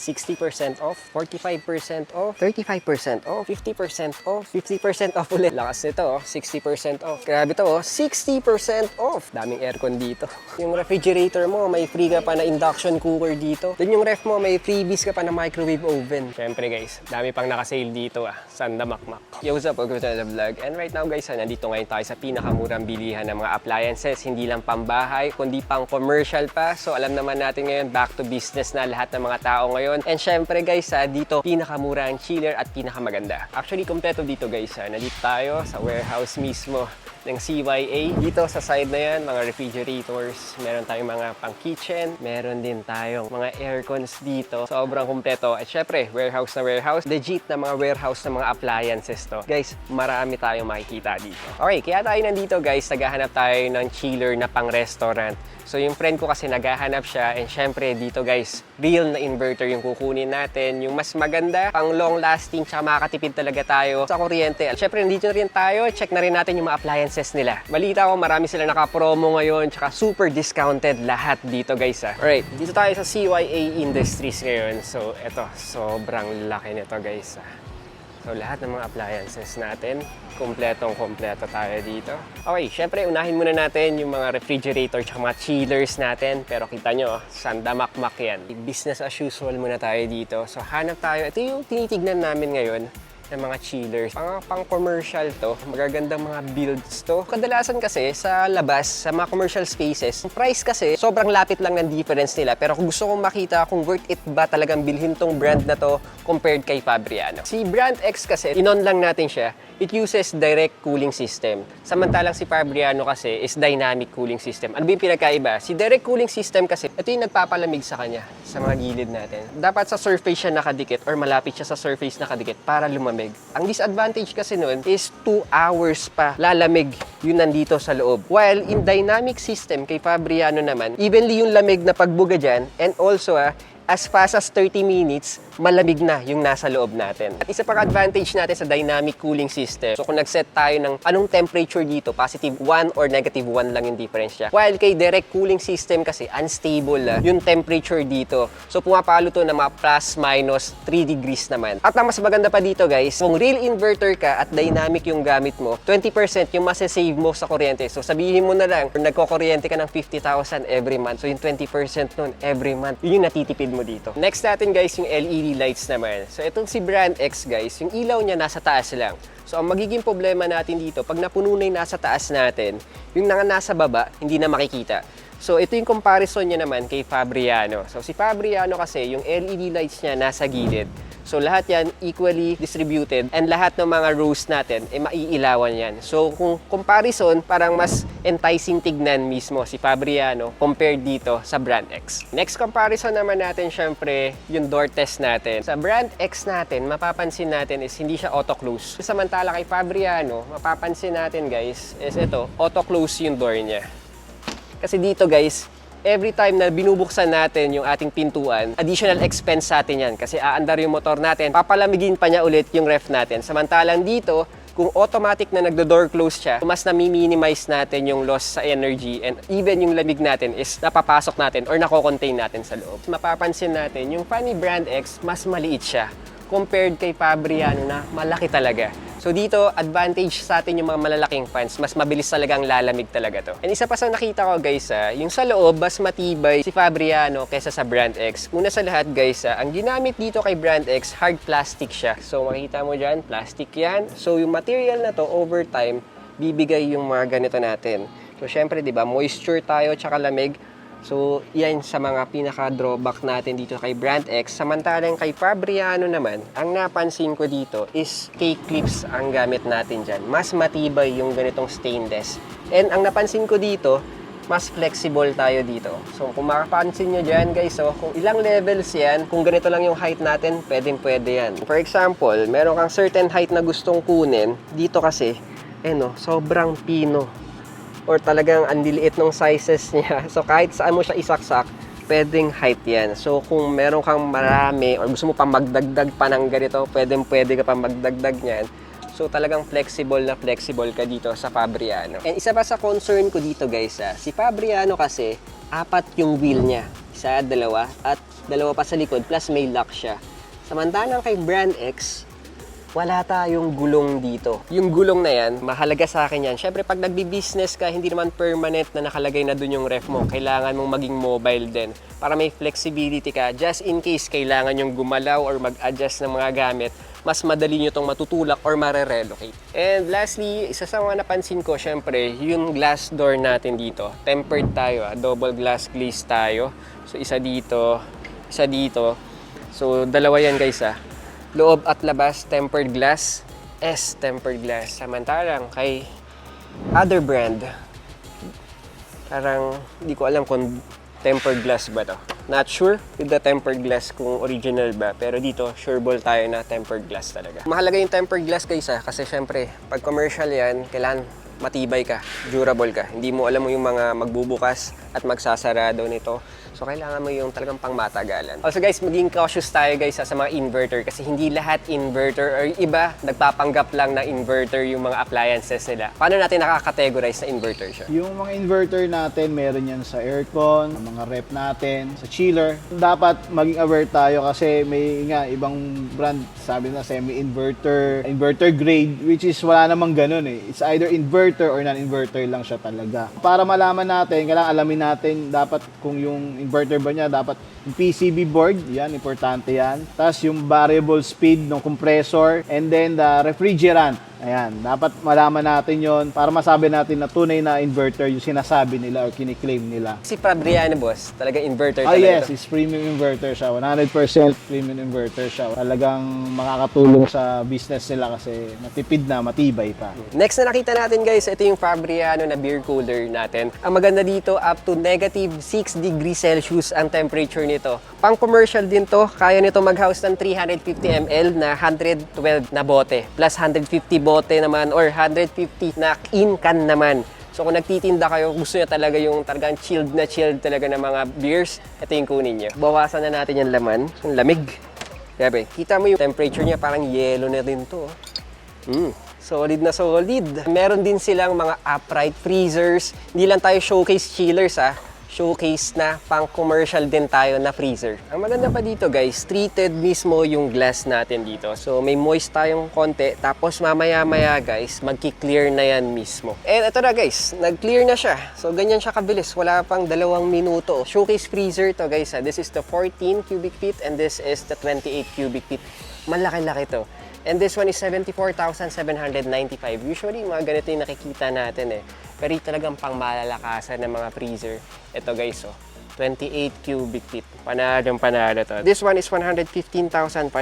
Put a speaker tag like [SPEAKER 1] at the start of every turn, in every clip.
[SPEAKER 1] 60% off, 45% off, 35% off, 50% off, 50% off ulit. Lakas nito, 60% off. Grabe to, 60% off. Daming aircon dito. Yung refrigerator mo, may free ka pa na induction cooker dito. Then yung ref mo, may freebies ka pa na microwave oven. Syempre guys, dami pang nakasale dito Sanda Makmak. Yo, what's up? Welcome to the vlog. And right now guys, nandito ngayon tayo sa pinakamurang bilihan ng mga appliances. Hindi lang pambahay, kundi pang commercial pa. So alam naman natin ngayon, back to business na lahat ng mga tao ngayon. And syempre guys, dito pinakamura ang chiller at pinakamaganda. Actually, kompleto dito guys. Nandito tayo sa warehouse mismo ng CYA. Dito sa side na yan, mga refrigerators, meron tayong mga pang kitchen, meron din tayong mga aircons dito. Sobrang kumpleto. At syempre, warehouse na warehouse. Legit na mga warehouse na mga appliances to. Guys, marami tayong makikita dito. Okay, kaya tayo nandito guys, naghahanap tayo ng chiller na pang restaurant. So yung friend ko kasi naghahanap siya, and syempre dito guys, real na inverter yung kukunin natin, yung mas maganda, pang long lasting, tsaka makakatipid talaga tayo sa kuryente. At syempre nandito rin tayo, check na rin natin yung mga appliances nila. Balita ko marami sila naka-promo ngayon, tsaka super discounted lahat dito guys Alright, dito tayo sa CYA Industries ngayon. So eto, sobrang laki nito guys So lahat ng mga appliances natin, kompleto tayo dito. Okay, syempre unahin muna natin yung mga refrigerator at mga chillers natin. Pero kita nyo, sanda makmak yan. Business as usual muna tayo dito. So hanap tayo. Ito yung tinitignan namin ngayon ng mga chillers. Pang commercial to, magagandang mga builds to. Kadalasan kasi sa labas, sa mga commercial spaces, ang price kasi sobrang lapit lang ng difference nila. Pero kung gusto kong makita kung worth it ba talagang bilhin tong brand na to compared kay Fabriano. Si Brand X kasi, inon lang natin siya, it uses direct cooling system. Samantalang si Fabriano kasi is dynamic cooling system. Ano ba yung pinagkaiba? Si direct cooling system kasi, ito yung nagpapalamig sa kanya, sa mga gilid natin. Dapat sa surface siya nakadikit or malapit siya sa surface nakadikit para lumamig. Ang disadvantage kasi nun is 2 hours pa lalamig yun nandito sa loob. While in dynamic system kay Fabriano naman, evenly yung lamig na pagbuga dyan, and also as fast as 30 minutes, malamig na yung nasa loob natin. At isa pang advantage natin sa dynamic cooling system. So kung nag-set tayo ng anong temperature dito, positive 1 or negative 1 lang yung difference niya. While kay direct cooling system kasi, unstable yung temperature dito. So pumapalo to ng mga plus minus 3 degrees naman. At ang mas maganda pa dito guys, kung real inverter ka at dynamic yung gamit mo, 20% yung masasave mo sa kuryente. So sabihin mo na lang, nagko-kuryente ka ng 50,000 every month. So yung 20% nun every month, yun yung natitipid mo dito. Next natin guys, yung LED lights naman. So itong si Brand X guys, yung ilaw niya nasa taas lang. So ang magiging problema natin dito, pag napuno na yung nasa taas natin, yung nasa baba, hindi na makikita. So ito yung comparison niya naman kay Fabriano. So si Fabriano kasi, yung LED lights niya nasa gilid. So lahat yan equally distributed, and lahat ng mga rows natin maiilawan yan. So kung comparison, parang mas enticing tignan mismo si Fabriano compared dito sa Brand X. Next comparison naman natin syempre yung door test natin. Sa Brand X natin, mapapansin natin is hindi siya auto-close. Samantala kay Fabriano, mapapansin natin guys is ito, auto-close yung door niya. Kasi dito guys, every time na binubuksan natin yung ating pintuan, additional expense sa atin yan. Kasi aandar yung motor natin, papalamigin pa niya ulit yung ref natin. Samantalang dito, kung automatic na nagdo-door close siya, mas na-minimize natin yung loss sa energy, and even yung lamig natin is napapasok natin or nako-contain natin sa loob. Mapapansin natin, yung fan ni Brand X, mas maliit siya compared kay Fabriano na malaki talaga. So dito, advantage sa atin yung mga malalaking fans, mas mabilis talagang lalamig talaga to. And isa pa sa nakita ko guys, yung sa loob, mas matibay si Fabriano kaysa sa Brand X. Una sa lahat guys, ang ginamit dito kay Brand X, hard plastic siya. So makikita mo dyan, plastic yan. So yung material na to, over time, bibigay yung mga ganito natin. So syempre, di ba, moisture tayo tsaka lamig. So, yan sa mga pinaka-drawback natin dito kay Brand X. Samantalang kay Fabriano naman, ang napansin ko dito is K-clips ang gamit natin dyan. Mas matibay yung ganitong stainless. And ang napansin ko dito, mas flexible tayo dito. So, kung makapansin nyo dyan guys, kung ilang levels yan, kung ganito lang yung height natin, pwede yan. For example, meron kang certain height na gustong kunin, dito kasi, sobrang pino. Or talagang andiliit ng sizes niya. So kahit saan mo siya isaksak, pwedeng height yan. So kung meron kang marami or gusto mo pa magdagdag pa ng ganito, pwede ka pa magdagdag niyan. So talagang flexible ka dito sa Fabriano. And isa pa sa concern ko dito guys, si Fabriano kasi, 4 yung wheel niya. Isa, dalawa, at dalawa pa sa likod, plus may lock siya. Samantalang kay Brand X, wala tayong gulong dito. Yung gulong na yan, mahalaga sa akin yan. Siyempre, pag nagbi-business ka, hindi naman permanent na nakalagay na dun yung ref mo. Kailangan mong maging mobile din para may flexibility ka. Just in case kailangan yung gumalaw or mag-adjust ng mga gamit, mas madali nyo itong matutulak or mare-relocate. And lastly, isa sa mga napansin ko, syempre, yung glass door natin dito. Tempered tayo, double glass glaze tayo. So, isa dito, isa dito. So, dalawa yan guys Loob at labas, tempered glass. S, tempered glass. Samantalang kay other brand, parang hindi ko alam kung tempered glass ba to. Not sure with the tempered glass kung original ba. Pero dito, sureball tayo na tempered glass talaga. Mahalaga yung tempered glass guys kasi syempre, pag commercial yan, kailangan matibay ka, durable ka. Hindi mo alam mo yung mga magbubukas at magsasarado nito. So, kailangan mo yung talagang pangmatagalan. Also guys, maging cautious tayo guys sa mga inverter kasi hindi lahat inverter or iba nagpapanggap lang na inverter yung mga appliances nila. Paano natin nakakategorize na inverter siya?
[SPEAKER 2] Yung mga inverter natin, meron yan sa aircon, mga rep natin, sa chiller. Dapat maging aware tayo kasi may nga ibang brand, sabi na semi-inverter, inverter grade, which is wala namang ganun It's either inverter or non-inverter lang siya talaga. Para malaman natin, kailangan alamin natin dapat kung yung inverter ba niya, dapat yung PCB board, yan, importante yan. Tapos yung variable speed ng compressor, and then the refrigerant. Ayan, dapat malaman natin yon para masabi natin na tunay na inverter yung sinasabi nila or kiniklaim nila.
[SPEAKER 1] Si Fabriano boss, talaga inverter
[SPEAKER 2] Ah
[SPEAKER 1] talaga
[SPEAKER 2] yes,
[SPEAKER 1] ito.
[SPEAKER 2] it's premium inverter siya. 100% premium inverter siya. Talagang makakatulong sa business nila kasi matipid na, matibay pa.
[SPEAKER 1] Next na nakita natin guys, ito yung Fabriano na beer cooler natin. Ang maganda dito, up to negative 6 degrees Celsius ang temperature nito. Pang commercial din to, kaya nito mag-house ng 350 ml na 112 na bote. Plus 150 bote naman or 150 na in can naman. So kung nagtitinda kayo, gusto niya talaga yung talagang chilled talaga ng mga beers, ito yung kunin niyo. Bawasan na natin yung laman, yung lamig. Grabe, kita mo yung temperature niya, parang yellow na din to. Solid na solid. Meron din silang mga upright freezers. Hindi lang tayo showcase chillers showcase na pang commercial din tayo na freezer. Ang maganda pa dito guys, treated mismo yung glass natin dito. So may moist tayong konti, tapos mamaya-maya guys, magki-clear na yan mismo. And ito na guys, nag-clear na siya. So ganyan siya kabilis, wala pang 2 minuto. Showcase freezer to guys This is the 14 cubic feet and this is the 28 cubic feet. Malaki-laki to. And this one is 74,795. Usually, mga ganito yung nakikita natin Pero talagang pang malalakasan ng mga freezer. Ito guys, 28 cubic feet. Panalo to. This one is 115,595,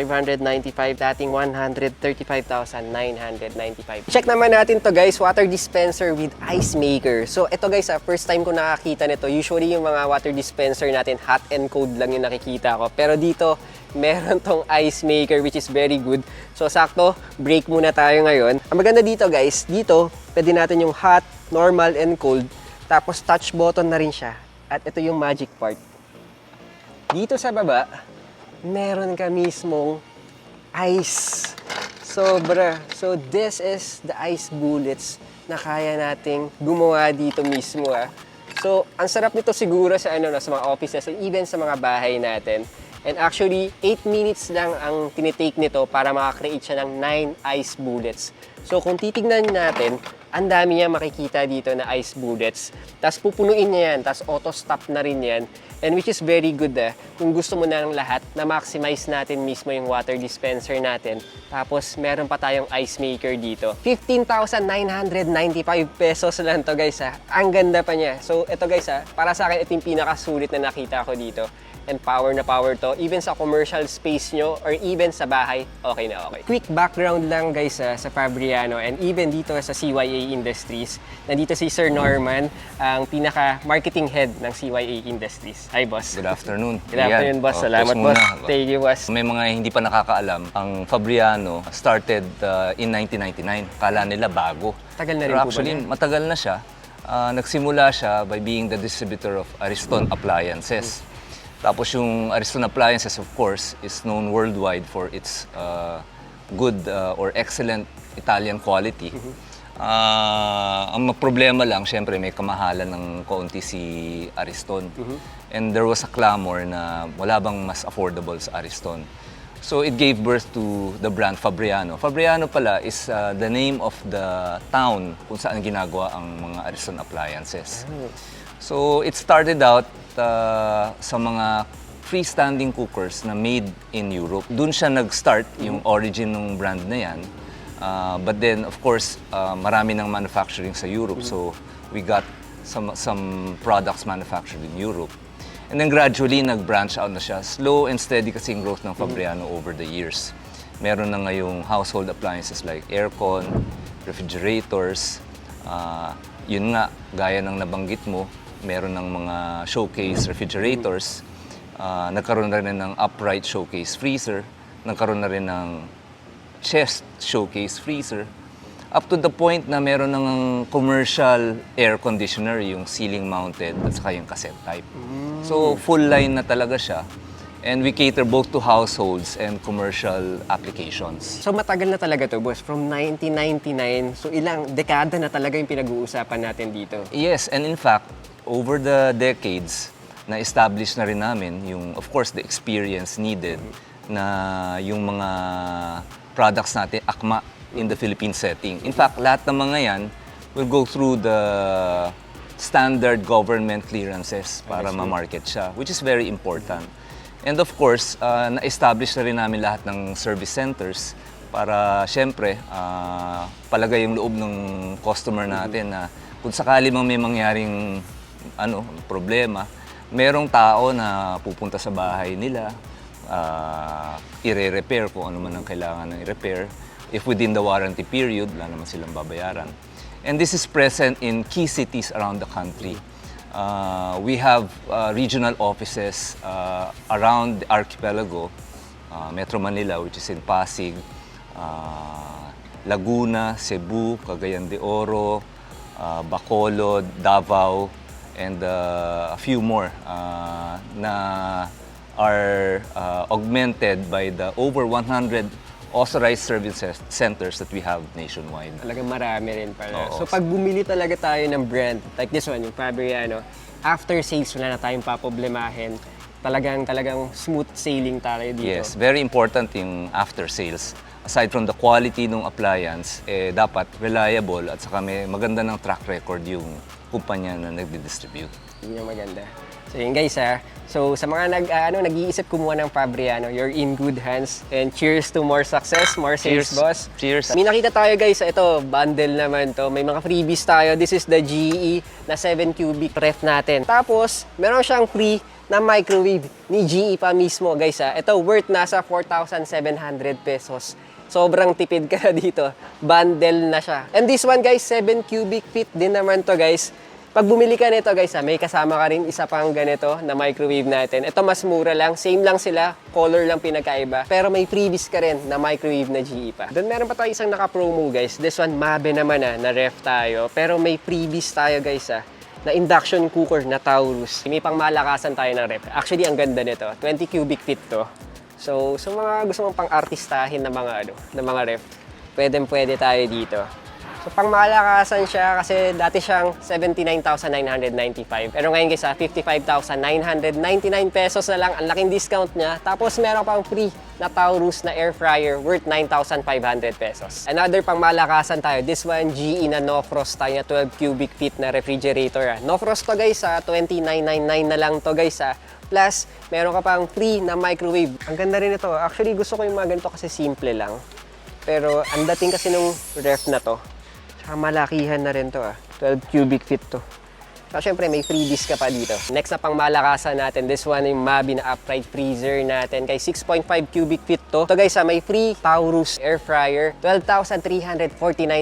[SPEAKER 1] dating 135,995. Check naman natin to guys, water dispenser with ice maker. So ito guys, first time ko nakakita nito. Usually yung mga water dispenser natin, hot and cold lang yung nakikita ko. Pero dito, meron tong ice maker which is very good. So sakto, break muna tayo ngayon. Ang maganda dito guys, dito, pwede natin yung hot, normal, and cold. Tapos touch button na rin siya. At ito yung magic part. Dito sa baba, meron ka mismong ice. Sobra. So this is the ice bullets na kaya nating gumawa dito mismo. So ang sarap nito siguro sa sa mga offices and even sa mga bahay natin. And actually, 8 minutes lang ang tinitake nito para makakreate siya ng 9 ice bullets. So kung titignan natin, ang dami niya makikita dito na ice bullets. Tapos pupunuin niya yan, tapos auto-stop na rin yan. And which is very good kung gusto mo na ng lahat, na maximize natin mismo yung water dispenser natin. Tapos meron pa tayong ice maker dito. 15,995 pesos lang to guys Ang ganda pa niya. So ito guys para sa akin ito yung pinakasulit na nakita ko dito. And power na power to. Even sa commercial space nyo or even sa bahay, okay na okay. Quick background lang guys sa Fabriano and even dito sa CYA Industries. Nandito si Sir Norman, ang pinaka-marketing head ng CYA Industries. Hi boss.
[SPEAKER 3] Good afternoon.
[SPEAKER 1] Good afternoon boss. Salamat boss. Thank you boss.
[SPEAKER 3] May mga hindi pa nakakaalam, ang Fabriano started in 1999. Kala nila bago.
[SPEAKER 1] Tagal na rin
[SPEAKER 3] Pero
[SPEAKER 1] po
[SPEAKER 3] actually,
[SPEAKER 1] ba?
[SPEAKER 3] matagal na siya. Nagsimula siya by being the distributor of Ariston Appliances. Tapos yung Ariston Appliances, of course, is known worldwide for its good or excellent Italian quality. Ang problema lang, syempre, may kamahalan ng kaunti si Ariston. And there was a clamor na wala bang mas affordable sa Ariston. So it gave birth to the brand Fabriano. Fabriano pala is the name of the town kung saan ginagawa ang mga Ariston appliances. So it started out sa mga freestanding cookers na made in Europe. Doon siya nag-start yung origin ng brand na yan. But then, of course, marami ng manufacturing sa Europe. So we got some products manufactured in Europe. And then gradually, nag-branch out na siya. Slow and steady kasi yung growth ng Fabriano over the years. Meron na ngayong household appliances like aircon, refrigerators. Yun nga, gaya ng nabanggit mo, meron ng mga showcase refrigerators. Nagkaroon na rin ng upright showcase freezer. Nagkaroon na rin ng chest showcase freezer. Up to the point na meron ng commercial air conditioner, yung ceiling mounted at saka yung cassette type. So full line na talaga siya. And we cater both to households and commercial applications.
[SPEAKER 1] So matagal na talaga to, boss. From 1999, so ilang dekada na talaga yung pinag-uusapan natin dito.
[SPEAKER 3] Yes, and in fact, over the decades, na-establish na rin namin yung, of course, the experience needed na yung mga products natin akma in the Philippine setting. In fact, lahat ng mga yan will go through the standard government clearances para ma-market siya, which is very important. And of course, na-establish na rin namin lahat ng service centers para syempre palagay yung loob ng customer natin na kung sakali mang may mangyaring problema, merong tao na pupunta sa bahay nila, i-repair kung ano man ang kailangan ng i-repair. If within the warranty period, wala naman silang babayaran. And this is present in key cities around the country. We have regional offices around the archipelago, Metro Manila, which is in Pasig, Laguna, Cebu, Cagayan de Oro, Bacolod, Davao, and a few more na are augmented by the over 100 authorized service centers that we have nationwide.
[SPEAKER 1] Talagang marami rin pala.
[SPEAKER 3] Oo.
[SPEAKER 1] So pag bumili talaga tayo ng brand, like this one, yung Fabriano, after sales wala na tayong paproblemahin. Talagang smooth sailing tayo dito.
[SPEAKER 3] Yes, very important yung after sales. Aside from the quality ng appliance, dapat reliable at saka may maganda ng track record yung kumpanya na nagdi-distribute.
[SPEAKER 1] Yun yung maganda. So yun guys ha. So sa mga nag-iisip kumuha ng Fabriano, you're in good hands. And cheers to more success, more sales,
[SPEAKER 3] Cheers.
[SPEAKER 1] boss.
[SPEAKER 3] Cheers.
[SPEAKER 1] May nakita tayo guys, ito, bundle naman to. May mga freebies tayo. This is the GE na 7 cubic ref natin. Tapos, meron siyang free na microwave ni GE pa mismo guys ha. Ito worth nasa 4,700 pesos. Sobrang tipid ka na dito. Bundle na siya. And this one guys, 7 cubic feet din naman to guys. Pag bumili ka nito guys, may kasama ka rin isa pang ganito na microwave natin. Ito mas mura lang, same lang sila, color lang pinakaiba. Pero may freebies ka rin na microwave na GE pa. Doon meron pa tayo isang naka-promo guys. This one, Mabe naman na ref tayo. Pero may freebies tayo guys na induction cooker na Taurus. May pang malakasan tayo ng ref. Actually, ang ganda nito, 20 cubic feet to. So, sa mga gusto mong pang-artistahin na mga ref, pwede tayo dito. So, pang malakasan siya kasi dati siyang 79,995. Pero ngayon guys, 55,999 pesos na lang. Ang laking discount niya. Tapos meron pang free na Taurus na air fryer worth 9,500 pesos. Another pang malakasan tayo. This one, GE na no frost tayo na 12 cubic feet na refrigerator. No frost to guys, 29,999 na lang to guys. Plus, meron ka pang free na microwave. Ang ganda rin ito. Actually, gusto ko yung mga ganito kasi simple lang. Pero ang dating kasi nung ref na to, tsaka malakihan na rin to 12 cubic feet to. So, syempre, may freebies ka pa dito. Next na pang malakasan natin, this one yung Mabi na upright freezer natin. Kay 6.5 cubic feet to. Ito guys, may free Taurus air fryer. 12,349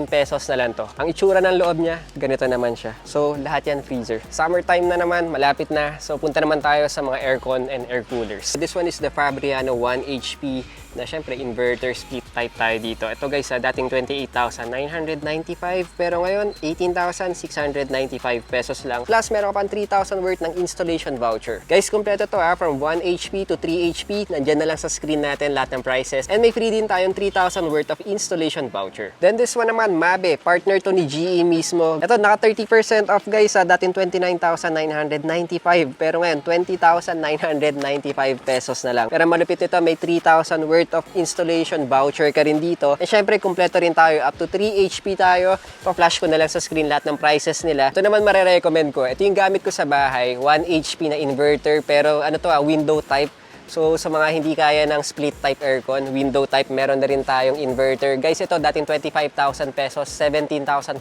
[SPEAKER 1] pesos na lang to. Ang itsura ng loob niya, ganito naman siya. So, lahat yan freezer. Summertime na naman, malapit na. So, punta naman tayo sa mga aircon and air coolers. This one is the Fabriano 1 HP na syempre inverter split type tayo dito. Ito guys, dating 28,995 pero ngayon 18,695 pesos lang. Plus meron ka pang 3,000 worth ng installation voucher. Guys, kumpleto to from 1 HP to 3 HP. Nandiyan na lang sa screen natin lahat ng prices. And may free din tayong 3,000 worth of installation voucher. Then this one naman, Mabe, partner to ni GE mismo. Ito, naka 30% off guys, dating 29,995 pero ngayon 20,995 pesos na lang. Pero malupit ito, may 3,000 worth of installation voucher ka rin dito. And syempre, kumpleto rin tayo. Up to 3 HP tayo. Pa-flash ko na lang sa screen lahat ng prices nila. Ito naman marirecommend ko. Ito yung gamit ko sa bahay. 1 HP na inverter. Pero ano to, window type. So, sa mga hindi kaya ng split type aircon, window type, meron na rin tayong inverter. Guys, ito dating 25,000 pesos, 17,495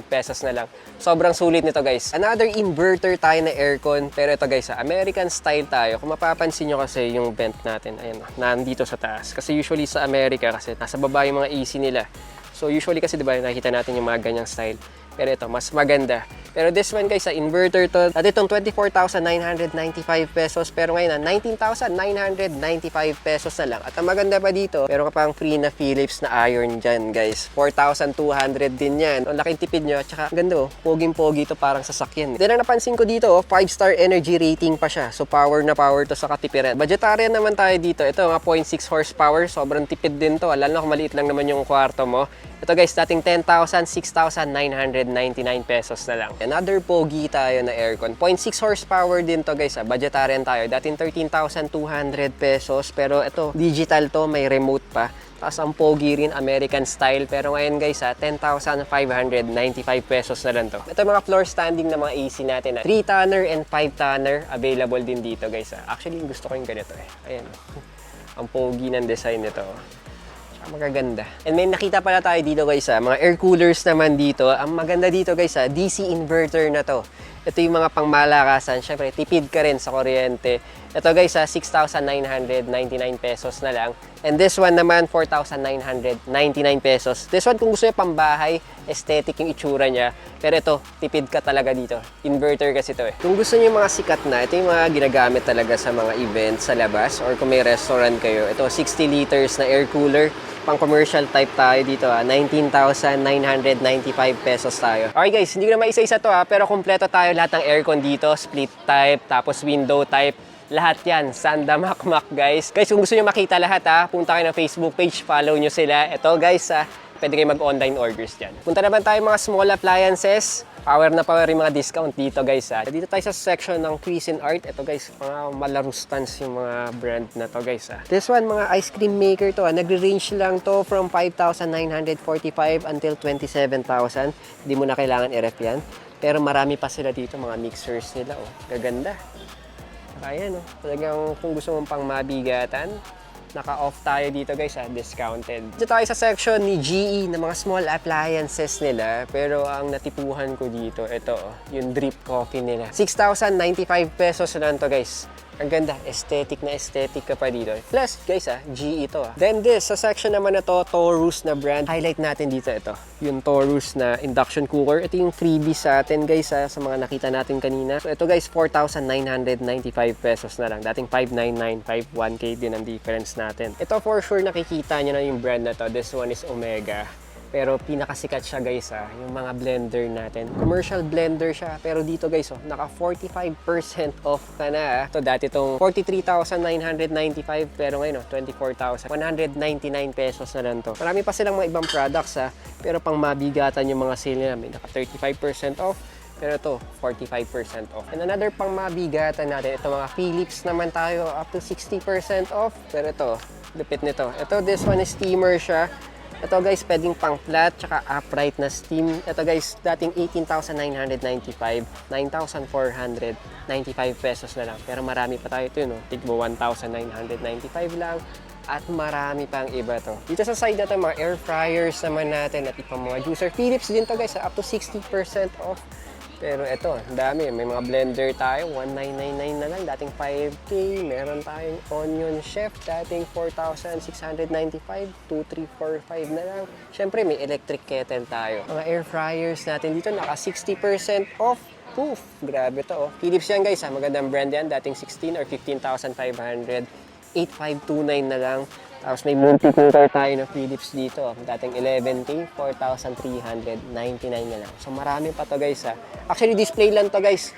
[SPEAKER 1] pesos na lang. Sobrang sulit nito guys. Another inverter tayo na aircon, pero ito guys, American style tayo. Kung mapapansin nyo kasi yung vent natin, ayan, nandito sa taas. Kasi usually sa America, kasi nasa baba yung mga AC nila. So, usually kasi diba, nakita natin yung mga ganyang style. Pero ito, mas maganda. Pero this one guys, inverter to. Dati itong 24,995 pesos. Pero ngayon 19,995 pesos na lang. At ang maganda pa dito, meron ka pang free na Philips na iron dyan guys. 4,200 din yan. Ang laking tipid nyo. At saka ganda poging-pogi to, parang sasakyan. Then ang napansin ko dito, 5-star energy rating pa siya. So power na power to sa katipiran. Budgetarian naman tayo dito. Ito mga 0.6 horsepower. Sobrang tipid din to. Lalo na kung maliit lang naman yung kwarto mo. Ito guys, dating 10,000, 6,999 pesos na lang. Another pogi tayo na aircon. 0.6 horsepower din to guys. Budgetarian tayo. Dating 13,200 pesos. Pero ito, digital to. May remote pa. Tapos ang pogi rin, American style. Pero ngayon guys, 10,595 pesos na lang to. Ito mga floor standing na mga AC natin. 3-tonner and 5-tonner. Available din dito guys. Actually, gusto ko yung ganito Ayan. Ang pogi ng design nito. Magaganda. And may nakita pala tayo dito guys mga air coolers naman dito. Ang maganda dito guys DC inverter na to. Ito yung mga pangmalakasan. Syempre, tipid ka rin sa kuryente. Ito guys 6,999 pesos na lang. And this one naman, 4,999 pesos. This one, kung gusto nyo pambahay, aesthetic yung itsura niya. Pero ito, tipid ka talaga dito. Inverter kasi ito Kung gusto nyo mga sikat na, ito yung mga ginagamit talaga sa mga events sa labas. Or kung may restaurant kayo. Ito, 60 liters na air cooler. Pang commercial type tayo dito 19,995 pesos tayo. Okay guys, hindi ko na maisa-isa to pero kompleto tayo lahat ng aircon dito. Split type, tapos window type. Lahat yan, Sanda Makmak guys. Guys, kung gusto nyo makita lahat punta kayo ng Facebook page, follow nyo sila. Ito guys pwede kayo mag-online orders dyan. Punta naman tayo mga small appliances. Power na power yung mga discount dito guys Dito tayo sa section ng Cuisinart. Ito guys, mga Malarustans yung mga brand na to guys This one, mga ice cream maker to Nagre-range lang to from 5,945 until 27,000. Hindi mo na kailangan i-ref yan. Pero marami pa sila dito, mga mixers nila Gaganda. Ayan talagang kung gusto mong pang mabigatan, naka-off tayo dito guys discounted. Dito tayo sa section ni GE na mga small appliances nila. Pero ang natipuhan ko dito, ito yung drip coffee nila. 6,095 pesos lang to guys. Ang ganda, aesthetic na aesthetic ka pa dito. Plus guys GE ito Then this, sa section naman na to, Taurus na brand. Highlight natin dito ito. Yung Taurus na induction cooker. Ito yung freebie sa atin guys sa mga nakita natin kanina. So ito guys, 4,995 pesos na lang. Dating 5,995, 1K din ang difference natin. Ito for sure nakikita nyo na yung brand na to. This one is Omega. Pero pinakasikat siya guys yung mga blender natin. Commercial blender siya. Pero dito guys naka 45% off ka na Ito dati itong 43,995 pero ngayon 24,199 pesos na lang to. Marami pa silang mga ibang products pero pang mabigatan yung mga sale nila. May naka 35% off. Pero ito, 45% off. And another pang mabigatan natin, ito mga Philips naman tayo, up to 60% off. Pero ito, lupit nito. Ito, this one is steamer siya. Ito guys, pwedeng pang flat, tsaka upright na steam. Ito guys, dating 18,995, 9,495 pesos na lang. Pero marami pa tayo ito, Tigbo 1,995 lang. At marami pang iba to. Dito sa side na to, mga air fryers naman natin at ibang mga juicer. Philips din to guys, up to 60% off. Pero ito, ang dami. May mga blender tayo, 1,999 na lang. Dating 5K. Meron tayong Onion Chef, dating 4,695, 2,345 na lang. Siyempre, may electric kettle tayo. Mga air fryers natin dito, naka 60% off. Poof! Grabe to Philips yan guys Magandang brand yan. Dating 16 or 15,500. 8,529 na lang. Tapos may multi-cooker tayo na Philips dito. Dating 11K, 4,399 na lang. So marami pa to guys ha. Actually display lang to guys.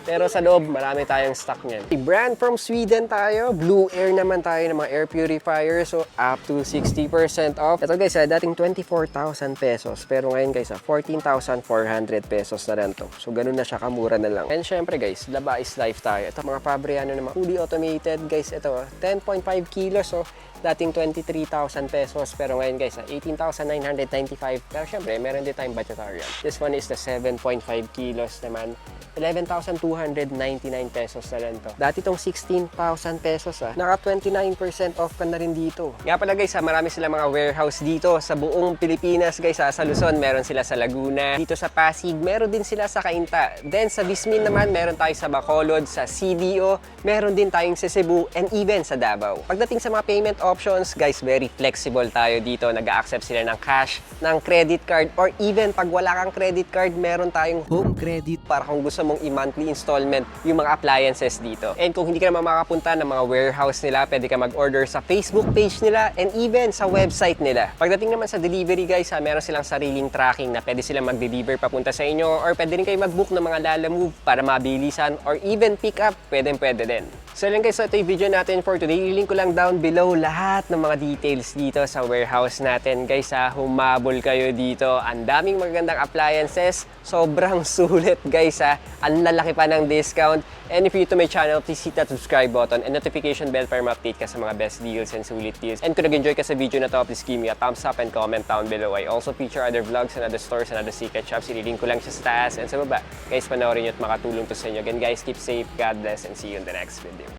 [SPEAKER 1] Pero sa loob, marami tayong stock niyan. Brand from Sweden tayo. Blue Air naman tayo ng mga air purifier. So, up to 60% off. Ito guys, dating 24,000 pesos. Pero ngayon guys, 14,400 pesos na lang to. So, ganun na siya, kamura na lang. And syempre guys, laba is life tayo. Ito mga Fabriano naman, fully automated guys. Ito, 10.5 kilos. So, dating 23,000 pesos. Pero ngayon guys, 18,995. Pero syempre, meron din tayong budgetarian. This one is the 7.5 kilos naman. 11,299 pesos na lang to. Dati tong 16,000 pesos naka 29% off ka na rin dito. Nga pala guys marami sila mga warehouse dito sa buong Pilipinas guys Sa Luzon, meron sila sa Laguna. Dito sa Pasig, meron din sila sa Cainta. Then sa Vismin naman, meron tayo sa Bacolod, sa CDO, meron din tayong sa Cebu, and even sa Davao. Pagdating sa mga payment options, guys, very flexible tayo dito. Nag-a-accept sila ng cash, ng credit card, or even pag wala kang credit card, meron tayong home credit para kung gusto mong i-monthly installment yung mga appliances dito. And kung hindi ka naman makapunta ng mga warehouse nila, pwede ka mag-order sa Facebook page nila and even sa website nila. Pagdating naman sa delivery guys, meron silang sariling tracking na pwede silang mag-deliver papunta sa inyo, or pwede rin kayo mag-book ng mga Lalamove para mabilisan, or even pick up, pwede din. So yun guys, so ito yung video natin for today. I-link ko lang down below lahat ng mga details dito sa warehouse natin. Guys humabol kayo dito. Ang daming magagandang appliances. Sobrang sulit guys Ang lalaki pa ng discount. And if you're new to my channel, please hit that subscribe button and notification bell para ma-update ka sa mga best deals and sulit deals. And kung nag-enjoy ka sa video na to, please give me a thumbs up and comment down below. I also feature other vlogs and other stores and other secret shops. I-link ko lang siya sa taas and sa baba. Guys, panoorin nyo at makatulong to sa inyo. Again guys, keep safe, God bless, and see you in the next video.